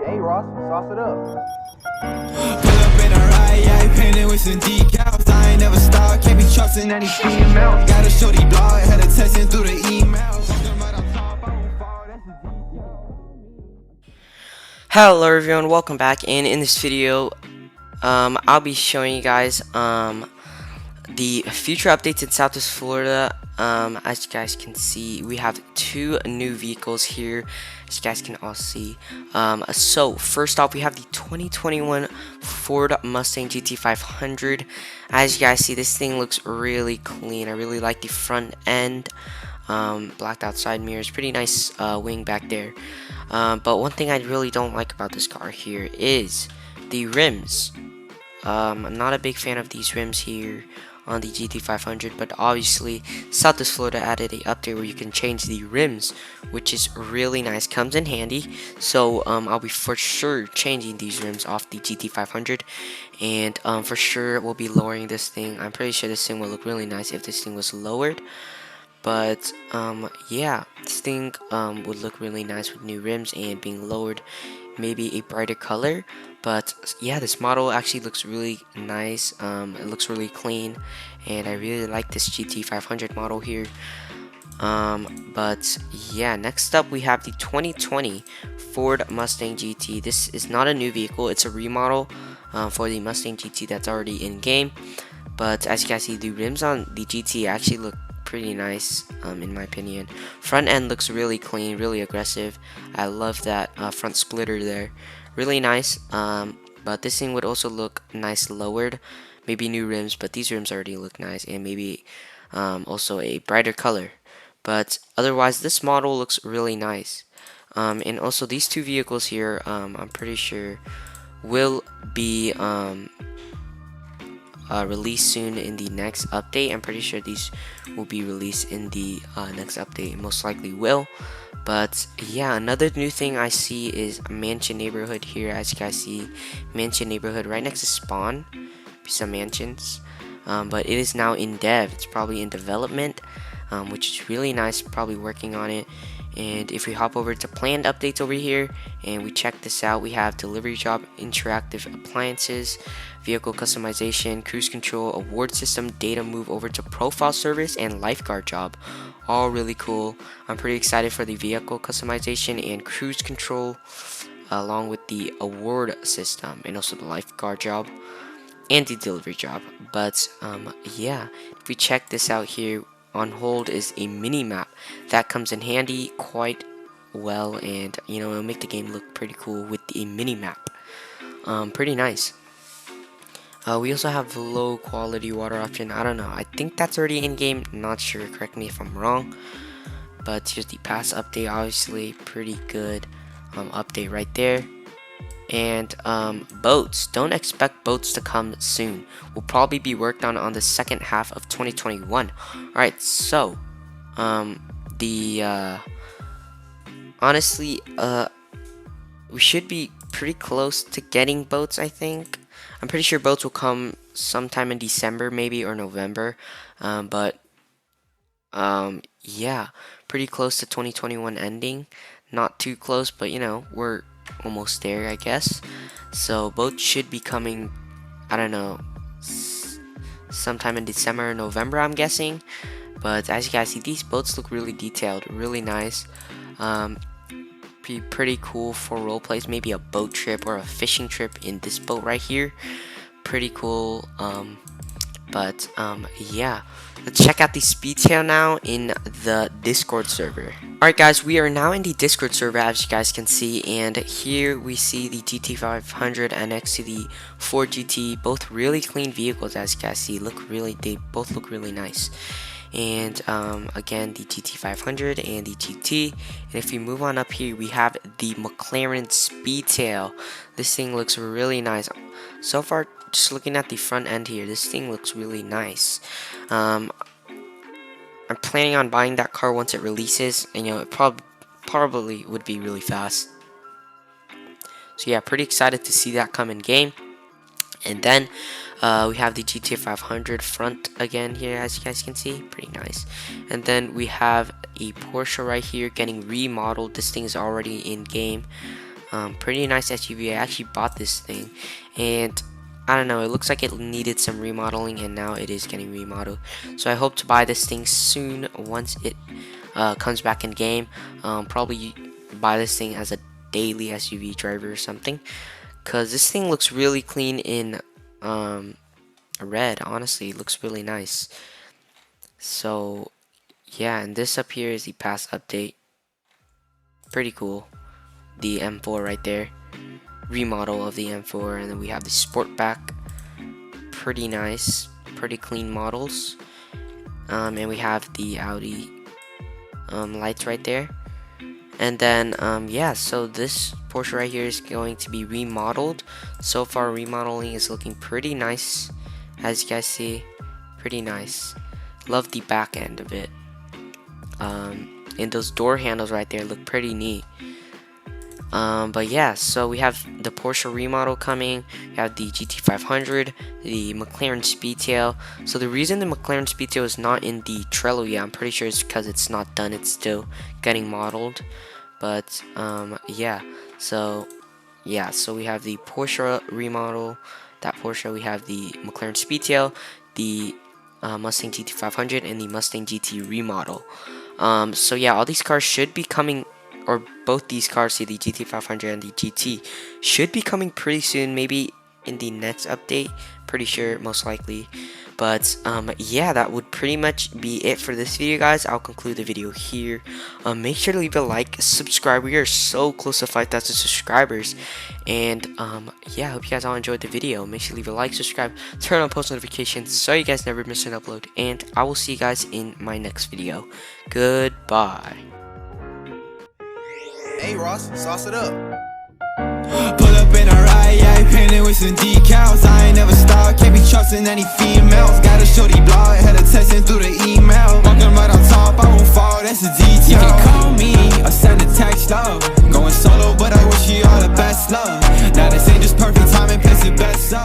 Hey Ross, sauce it up. Pull up in a ride, yeah, painted with some decals. I ain't never stopped, can't be trusting any female. Got a shorty dog, had a texting through the email. Hello everyone, welcome back, and in this video I'll be showing you guys the future updates in Southwest Florida. As you guys can see, we have two new vehicles here, as you guys can all see. So first off, we have the 2021 Ford Mustang Gt500. As you guys see, this thing looks really clean. I really like the front end, blacked out side mirrors, pretty nice wing back there. But one thing I really don't like about this car here is the rims. I'm not a big fan of these rims here on the GT500, but obviously Southwest Florida added a update where you can change the rims, which is really nice, comes in handy. So I'll be for sure changing these rims off the GT500, and for sure we'll be lowering this thing. I'm pretty sure this thing will look really nice if this thing was lowered. But yeah, this thing would look really nice with new rims and being lowered, maybe a brighter color. But yeah, this model actually looks really nice. It looks really clean, and I really like this GT500 model here. But yeah, next up we have the 2020 Ford Mustang GT. This is not a new vehicle, it's a remodel for the Mustang GT that's already in game. But as you guys see, the rims on the GT actually look pretty nice, in my opinion. Front end looks really clean, really aggressive. I love that front splitter there, really nice. But this thing would also look nice lowered, maybe new rims, but these rims already look nice, and maybe also a brighter color. But otherwise, this model looks really nice. And also these two vehicles here, I'm pretty sure will be released soon in the next update. I'm pretty sure these will be released in the next update, most likely will. But yeah, another new thing I see is a mansion neighborhood here. As you guys see, mansion neighborhood right next to spawn, some mansions. But it is now in dev, it's probably in development, which is really nice, probably working on it. And if we hop over to planned updates over here and we check this out, we have delivery job, interactive appliances, vehicle customization, cruise control, award system, data move over to profile service, and lifeguard job. All really cool. I'm pretty excited for the vehicle customization and cruise control, along with the award system and also the lifeguard job and the delivery job. But yeah, if we check this out here, on hold is a mini map that comes in handy quite well, and you know, it'll make the game look pretty cool with a mini map. Pretty nice. We also have low quality water option. I don't know, I think that's already in game, not sure, correct me if I'm wrong. But here's the past update, obviously pretty good update right there. And boats, don't expect boats to come soon, will probably be worked on the second half of 2021. Alright, so honestly, we should be pretty close to getting boats, I think. I'm pretty sure boats will come sometime in December maybe, or November. But yeah, pretty close to 2021 ending. Not too close, but you know, we're almost there, I guess. So boats should be coming, I don't know, sometime in December or November, I'm guessing. But as you guys see, these boats look really detailed, really nice. Be pretty cool for role plays, maybe a boat trip or a fishing trip in this boat right here. Pretty cool. But yeah, let's check out the SPEEDTAIL now in the Discord server. Alright guys, we are now in the Discord server, as you guys can see, and here we see the GT500 and next to the Ford GT, both really clean vehicles. As you guys see, they both look really nice. And again, the GT500 and the GT. And if we move on up here, we have the Mclaren SPEEDTAIL. This thing looks really nice. So far, just looking at the front end here, this thing looks really nice. I'm planning on buying that car once it releases, and you know, it probably would be really fast. So yeah, pretty excited to see that come in game. And then we have the GT500 front again here, as you guys can see, pretty nice. And then we have a Porsche right here getting remodeled. This thing is already in game. Pretty nice SUV. I actually bought this thing, and I don't know, it looks like it needed some remodeling, and now it is getting remodeled. So I hope to buy this thing soon once it comes back in game. Probably buy this thing as a daily SUV driver or something, because this thing looks really clean in red. Honestly, it looks really nice. So yeah, and this up here is the past update. Pretty cool. The M4 right there, remodel of the M4, and then we have the Sportback. Pretty nice, pretty clean models. And we have the Audi lights right there. And then yeah, so this Porsche right here is going to be remodeled. So far, remodeling is looking pretty nice, as you guys see. Pretty nice. Love the back end of it. And those door handles right there look pretty neat. But yeah, so we have the Porsche remodel coming. We have the GT500, the Mclaren SPEEDTAIL. So the reason the Mclaren SPEEDTAIL is not in the Trello yet, I'm pretty sure it's because it's not done. It's still getting modeled. But yeah, so we have the Porsche remodel. That Porsche, we have the McLaren SPEEDTAIL, the Mustang GT500, and the Mustang GT remodel. So yeah, all these cars should be coming, or both these cars, the GT500 and the GT, should be coming pretty soon, maybe in the next update, pretty sure, most likely. But yeah, that would pretty much be it for this video, guys. I'll conclude the video here. Make sure to leave a like, subscribe. We are so close to 5,000 subscribers, and yeah, I hope you guys all enjoyed the video. Make sure to leave a like, subscribe, turn on post notifications so you guys never miss an upload, and I will see you guys in my next video. Goodbye. Hey Ross, sauce it up. Pull up in a ride, yeah, painted with some decals. I ain't never stopped, can't be trusting any females. Got a shorty blog, had her texting through the email. Walking right on top, I won't fall, that's a detail. You can call me or send a text, love. Going solo, but I wish you all the best, love. Now this ain't just perfect time and place it best, so